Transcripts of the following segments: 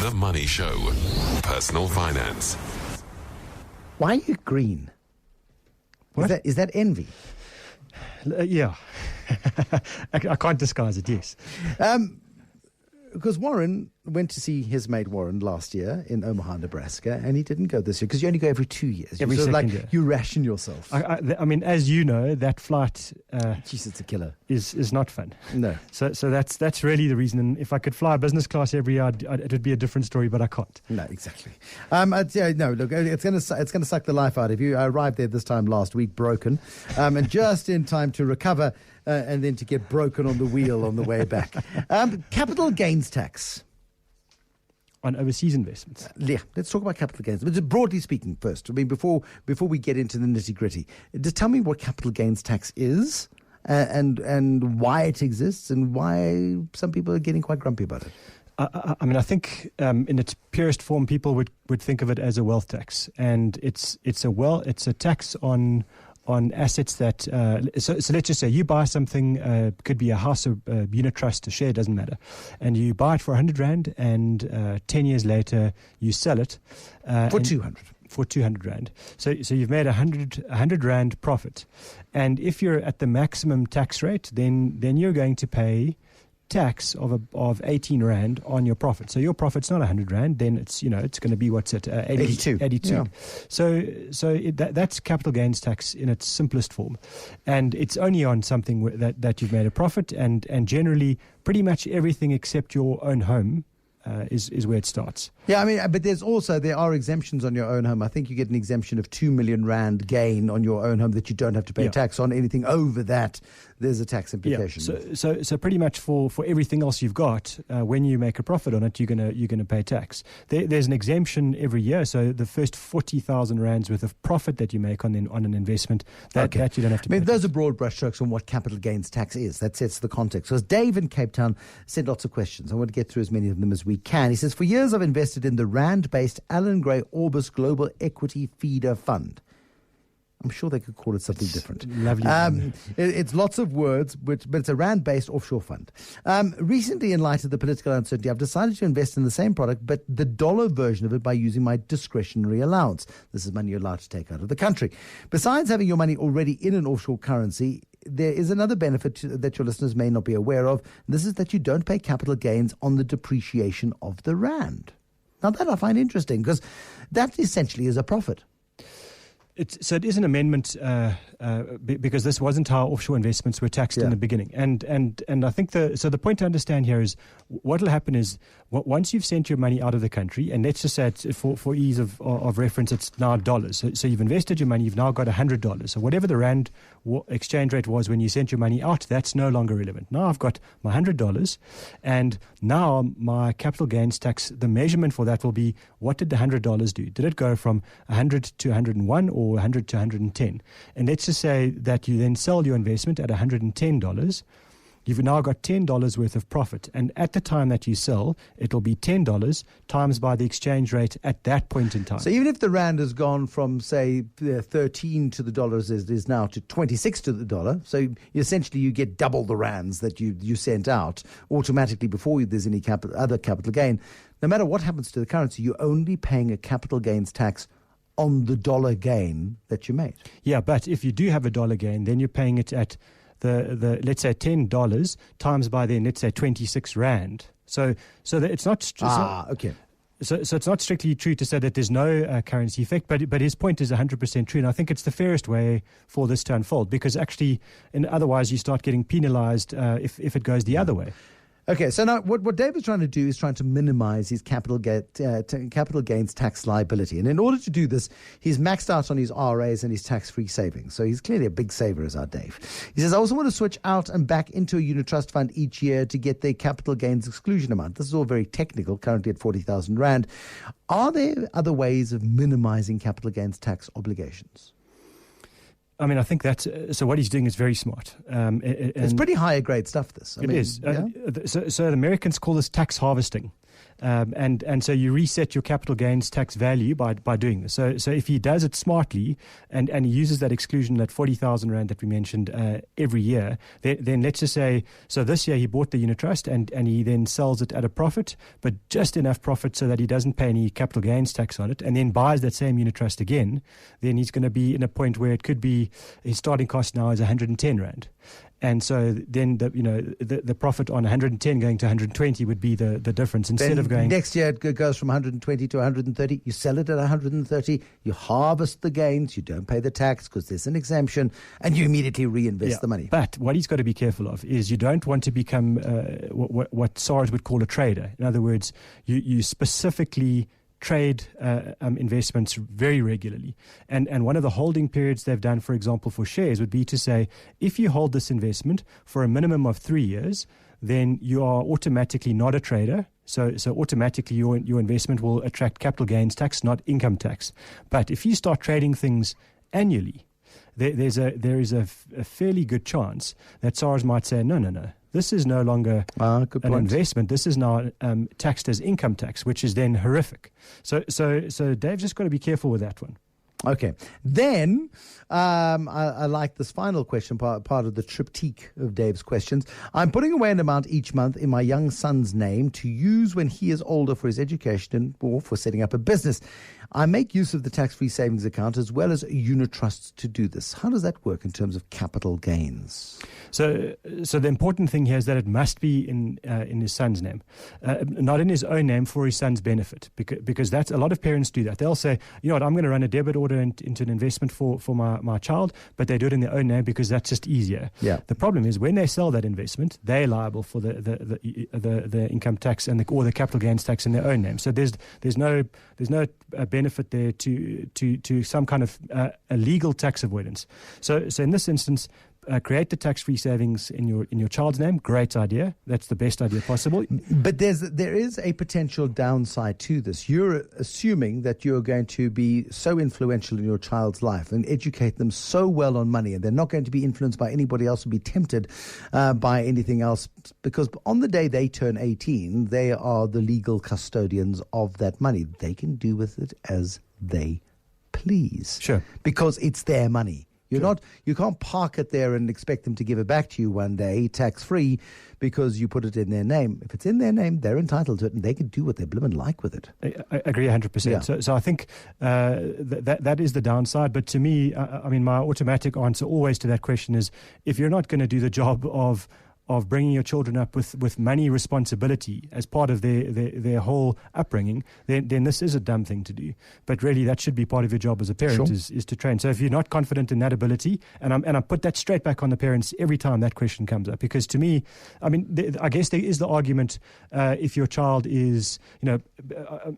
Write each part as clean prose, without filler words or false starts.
The Money Show. Personal finance. Why are you green? Is that envy? Yeah. I can't disguise it, yes. Because Warren went to see his mate Warren last year in Omaha, Nebraska, and he didn't go this year because you only go every 2 years. Every second year. You ration yourself. I mean, as you know, that flight Jeez, it's a killer. Is not fun. No. So that's really the reason. And if I could fly business class every year, it would be a different story, but I can't. No, exactly. No, look, it's going to suck the life out of you. I arrived there this time last week, broken, and just in time to recover. And then to get broken on the wheel on the way back. Capital gains tax. On overseas investments. Yeah, let's talk about capital gains. But broadly speaking first, I mean, before we get into the nitty-gritty, just tell me what capital gains tax is and why it exists and why some people are getting quite grumpy about it. I mean, I think in its purest form, people would think of it as a wealth tax. And it's a tax on assets that, so let's just say you buy something, could be a house, a unit trust, a share, doesn't matter. And you buy it for 100 Rand and 10 years later you sell it. For 200. For 200 Rand. So you've made 100 Rand profit. And if you're at the maximum tax rate, then you're going to pay tax of 18 Rand on your profit. So your profit's not 100 Rand, then it's going to be what's it 82. Yeah. So that's capital gains tax in its simplest form, and it's only on something that you've made a profit, and generally pretty much everything except your own home is where it starts. Yeah, I mean, but there are exemptions on your own home. I think you get an exemption of 2 million Rand gain on your own home that you don't have to pay tax on. Anything over that, there's a tax implication. Yeah. So pretty much for everything else you've got, when you make a profit on it, you're gonna pay tax. There's an exemption every year. So the first 40,000 Rands worth of profit that you make on an investment, that you don't have to pay. I mean, those are broad brushstrokes on what capital gains tax is. That sets the context. Because Dave in Cape Town sent lots of questions. I want to get through as many of them as we can. He says, for years I've invested in the Rand-based Alan Gray Orbis Global Equity Feeder Fund. I'm sure they could call it something different. Lovely. It's lots of words, but it's a Rand-based offshore fund. Recently, in light of the political uncertainty, I've decided to invest in the same product, but the dollar version of it by using my discretionary allowance. This is money you're allowed to take out of the country. Besides having your money already in an offshore currency, there is another benefit that your listeners may not be aware of. This is that you don't pay capital gains on the depreciation of the Rand. Now, that I find interesting because that essentially is a profit. So it is an amendment because this wasn't how offshore investments were taxed in the beginning. And I think the point to understand here is what will happen is once you've sent your money out of the country, and let's just say for ease of reference, it's now dollars. So you've invested your money, you've now got $100. So whatever the Rand exchange rate was when you sent your money out, that's no longer relevant. Now I've got my $100, and now my capital gains tax, the measurement for that will be, what did the $100 do? Did it go from 100 to 101 or 100 to 110? And let's just say that you then sell your investment at $110. You've now got $10 worth of profit. And at the time that you sell, it'll be $10 times by the exchange rate at that point in time. So even if the Rand has gone from, say, 13 to the dollars as it is now to 26 to the dollar, so essentially you get double the Rands that you sent out automatically before there's any other capital gain. No matter what happens to the currency, you're only paying a capital gains tax on the dollar gain that you made. Yeah, but if you do have a dollar gain, then you're paying it at the let's say $10 times by then, let's say 26 Rand. So that it's not. Okay. So it's not strictly true to say that there's no currency effect, but his point is 100% true, and I think it's the fairest way for this to unfold, because actually, otherwise you start getting penalised if it goes the other way. Okay, so now what David's trying to do is trying to minimize his capital gains tax liability. And in order to do this, he's maxed out on his RAs and his tax-free savings. So he's clearly a big saver, is our Dave. He says, I also want to switch out and back into a unit trust fund each year to get the capital gains exclusion amount. This is all very technical, currently at 40,000 Rand. Are there other ways of minimizing capital gains tax obligations? I mean, I think that's so. What he's doing is very smart. It's pretty higher grade stuff. This it is. So the Americans call this tax harvesting, And so you reset your capital gains tax value by doing this. So if he does it smartly and he uses that exclusion, that 40,000 rand that we mentioned every year, then let's just say, so this year he bought the unit trust and he then sells it at a profit, but just enough profit so that he doesn't pay any capital gains tax on it, and then buys that same unit trust again, then he's going to be in a point where it could be his starting cost now is 110 rand. And so then the profit on 110 going to 120 would be the difference. Instead of going next year, it goes from 120 to 130. You sell it at 130. You harvest the gains. You don't pay the tax because there's an exemption, and you immediately reinvest the money. But what he's got to be careful of is you don't want to become what SARS would call a trader. In other words, you specifically trade investments very regularly. And one of the holding periods they've done, for example, for shares would be to say, if you hold this investment for a minimum of 3 years, then you are automatically not a trader. So automatically your investment will attract capital gains tax, not income tax. But if you start trading things annually, there is a fairly good chance that SARS might say, no. This is no longer an investment. This is now taxed as income tax, which is then horrific. So Dave's just got to be careful with that one. Okay. Then I like this final question, part of the triptych of Dave's questions. I'm putting away an amount each month in my young son's name to use when he is older for his education or for setting up a business. I make use of the tax-free savings account as well as unit trusts to do this. How does that work in terms of capital gains? So the important thing here is that it must be in his son's name, not in his own name for his son's benefit, because that's a lot of parents do that. They'll say, you know what, I'm going to run a debit order into an investment for my child, but they do it in their own name because that's just easier. Yeah. The problem is when they sell that investment, they're liable for the income tax or the capital gains tax in their own name. So there's no benefit there to some kind of illegal tax avoidance. So in this instance, create the tax-free savings in your child's name. Great idea. That's the best idea possible. But there is a potential downside to this. You're assuming that you're going to be so influential in your child's life and educate them so well on money, and they're not going to be influenced by anybody else or be tempted by anything else, because on the day they turn 18, they are the legal custodians of that money. They can do with it as they please. Sure. Because it's their money. You can't park it there and expect them to give it back to you one day tax-free because you put it in their name. If it's in their name, they're entitled to it, and they can do what they blimmin' like with it. I agree 100%. Yeah. So I think that is the downside. But to me, my automatic answer always to that question is, if you're not going to do the job of bringing your children up with money responsibility as part of their whole upbringing, then this is a dumb thing to do. But really, that should be part of your job as a parent, is to train. So if you're not confident in that ability, and I put that straight back on the parents every time that question comes up, because to me, I guess there is the argument if your child is,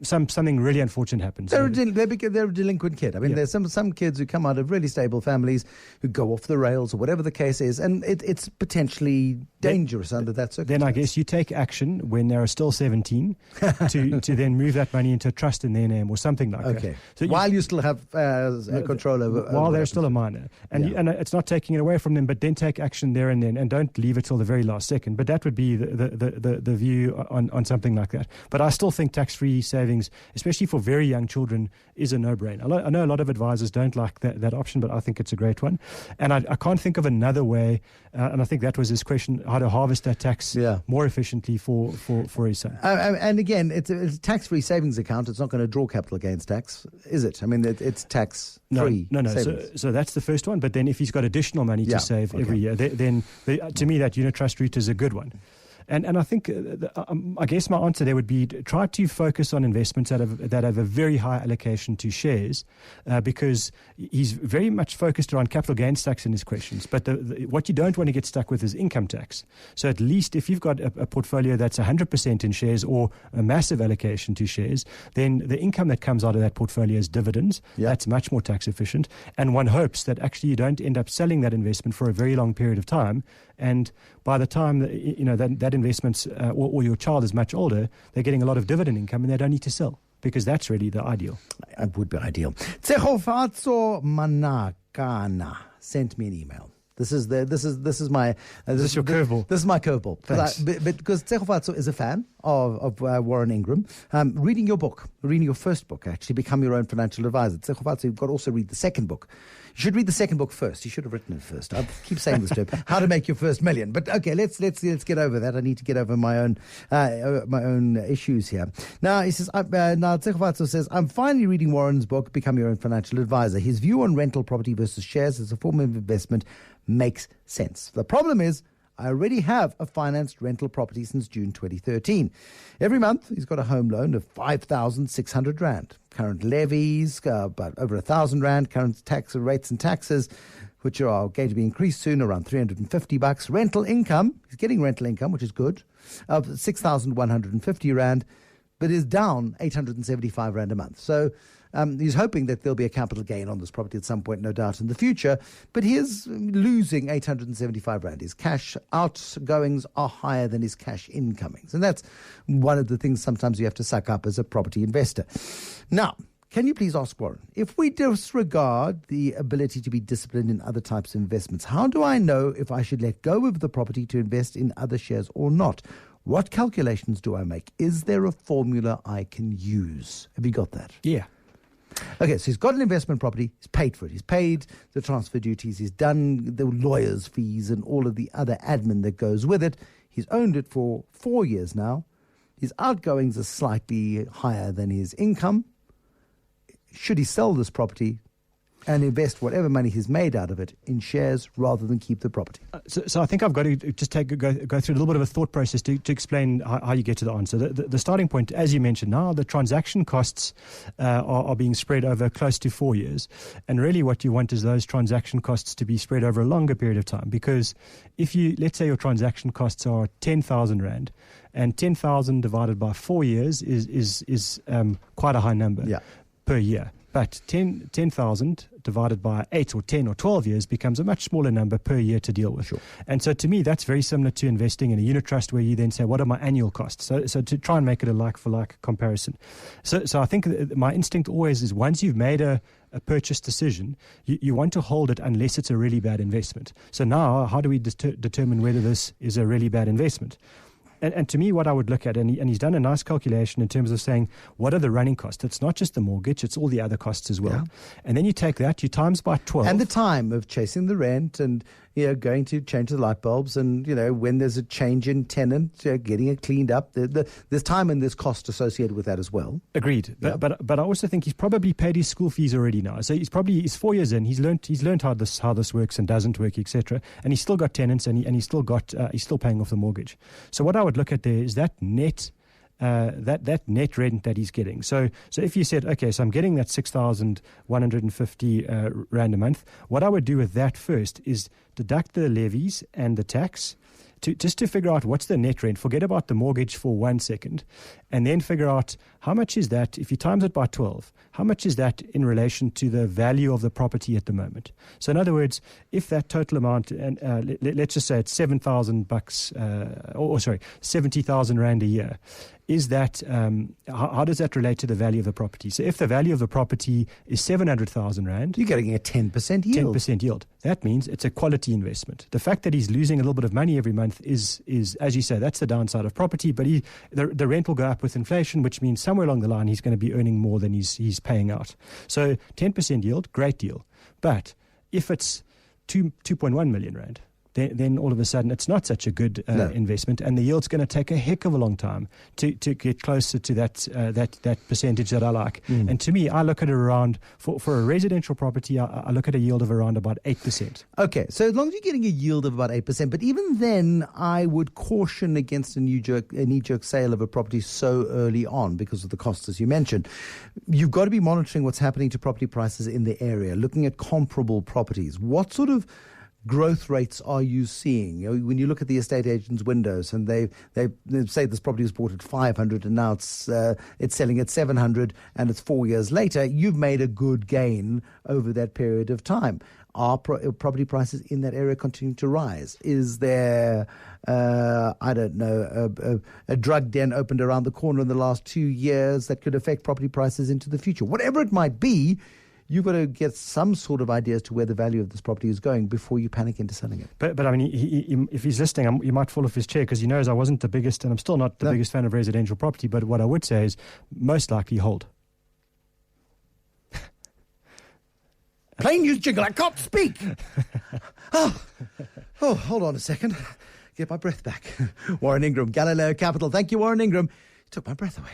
something really unfortunate happens. They're a delinquent kid. There's some kids who come out of really stable families who go off the rails or whatever the case is, and it's potentially dangerous under that circumstance. Then I guess you take action when they're still 17 to then move that money into a trust in their name or something like that. Okay. So while you still have control over... While they're still a minor. And it's not taking it away from them, but then take action there and then, and don't leave it till the very last second. But that would be the view on something like that. But I still think tax-free savings, especially for very young children, is a no-brainer. I know a lot of advisors don't like that option, but I think it's a great one. And I can't think of another way, and I think that was his question, how to harvest that tax more efficiently for his son. And again, it's a tax-free savings account. It's not going to draw capital gains tax, is it? It's tax-free. No. So that's the first one. But then if he's got additional money to save every year, then to me that unit trust route is a good one. And I think, I guess my answer there would be try to focus on investments that have a very high allocation to shares, because he's very much focused around capital gains tax in his questions. But what you don't want to get stuck with is income tax. So at least if you've got a portfolio that's 100% in shares or a massive allocation to shares, then the income that comes out of that portfolio is dividends. Yeah. That's much more tax efficient. And one hopes that actually you don't end up selling that investment for a very long period of time. And by the time that investment or your child is much older, they're getting a lot of dividend income and they don't need to sell, because that's really the ideal. It would be ideal. Tsehofatso Manakana sent me an email. This is my This is your curveball. This is my curveball. Because Tsegofatso is a fan of Warren Ingram. Reading your first book, actually, Become Your Own Financial Advisor. Tsegofatso, you've got to also read the second book. You should read the second book first. You should have written it first. I keep saying this to him. How to Make Your First Million. But okay, let's get over that. I need to get over my own issues here. Now he says. Now Tsegofatso says, I'm finally reading Warren's book, Become Your Own Financial Advisor. His view on rental property versus shares as a form of investment makes sense. The problem is, I already have a financed rental property since June 2013. Every month, he's got a home loan of 5,600 Rand. Current levies, about over 1,000 Rand. Current tax rates and taxes, which are going to be increased soon, around 350 bucks. Rental income, he's getting rental income, which is good, of 6,150 Rand, but is down 875 Rand a month. So he's hoping that there'll be a capital gain on this property at some point, no doubt, in the future. But he is losing 875 Rand. His cash outgoings are higher than his cash incomings. And that's one of the things sometimes you have to suck up as a property investor. Now, can you please ask Warren, if we disregard the ability to be disciplined in other types of investments, how do I know if I should let go of the property to invest in other shares or not? What calculations do I make? Is there a formula I can use? Have you got that? Yeah. Okay, so he's got an investment property, he's paid for it, he's paid the transfer duties, he's done the lawyer's fees and all of the other admin that goes with it. He's owned it for 4 years now. His outgoings are slightly higher than his income. Should he sell this property and invest whatever money he's made out of it in shares rather than keep the property? So I think I've got to just go through a little bit of a thought process to explain how you get to the answer. The starting point, as you mentioned, now the transaction costs are being spread over close to 4 years. And really what you want is those transaction costs to be spread over a longer period of time. Because if let's say your transaction costs are 10,000 Rand, and 10,000 divided by 4 years is quite a high number per year. But 10,000 divided by 8 or 10 or 12 years becomes a much smaller number per year to deal with. Sure. And so to me, that's very similar to investing in a unit trust where you then say, what are my annual costs? So to try and make it a like-for-like comparison. So I think my instinct always is once you've made a purchase decision, you want to hold it unless it's a really bad investment. So now, how do we determine whether this is a really bad investment? And to me, what I would look at, and he's done a nice calculation in terms of saying, what are the running costs? It's not just the mortgage, it's all the other costs as well. Yeah. And then you take that, you times by 12. And the time of chasing the rent and, going to change the light bulbs and, when there's a change in tenant, getting it cleaned up. There's time and there's cost associated with that as well. Agreed. Yeah. But I also think he's probably paid his school fees already now. So he's 4 years in, he's learned how this works and doesn't work, etc. And he's still got tenants and he's still paying off the mortgage. So what I would look at there is that net that net rent that he's getting. So if you said, okay, so I'm getting that 6,150 Rand a month, what I would do with that first is deduct the levies and the tax just to figure out what's the net rent. Forget about the mortgage for 1 second, and then figure out how much is that, if you times it by 12, how much is that in relation to the value of the property at the moment. So in other words, if that total amount, and let's just say it's 7,000 bucks, 70,000 Rand a year, is that, how does that relate to the value of the property? So if the value of the property is 700,000 Rand, you're getting a 10% yield. 10% yield. That means it's a quality investment. The fact that he's losing a little bit of money every month is as you say, that's the downside of property, but the rent will go up with inflation, which means somewhere along the line he's going to be earning more than he's paying out. So 10% yield, great deal. But if it's 2.1 million Rand, then all of a sudden it's not such a good investment, and the yield's going to take a heck of a long time to get closer to that percentage that I like. And to me, I look at it around, for a residential property, I look at a yield of around about 8%. Okay, so as long as you're getting a yield of about 8%, but even then I would caution against a knee-jerk sale of a property so early on because of the costs, as you mentioned. You've got to be monitoring what's happening to property prices in the area, looking at comparable properties. What sort of growth rates are you seeing? When you look at the estate agents' windows and they say this property was bought at 500 and now it's selling at 700 and it's 4 years later, you've made a good gain over that period of time. Are property prices in that area continuing to rise? Is there, a drug den opened around the corner in the last 2 years that could affect property prices into the future? Whatever it might be, you've got to get some sort of idea as to where the value of this property is going before you panic into selling it. But I mean, if he's listening, he might fall off his chair because he knows I wasn't the biggest, and I'm still not the biggest fan of residential property. But what I would say is most likely hold. Plain news jingle, I can't speak. Oh, hold on a second. Get my breath back. Warren Ingram, Galileo Capital. Thank you, Warren Ingram. You took my breath away.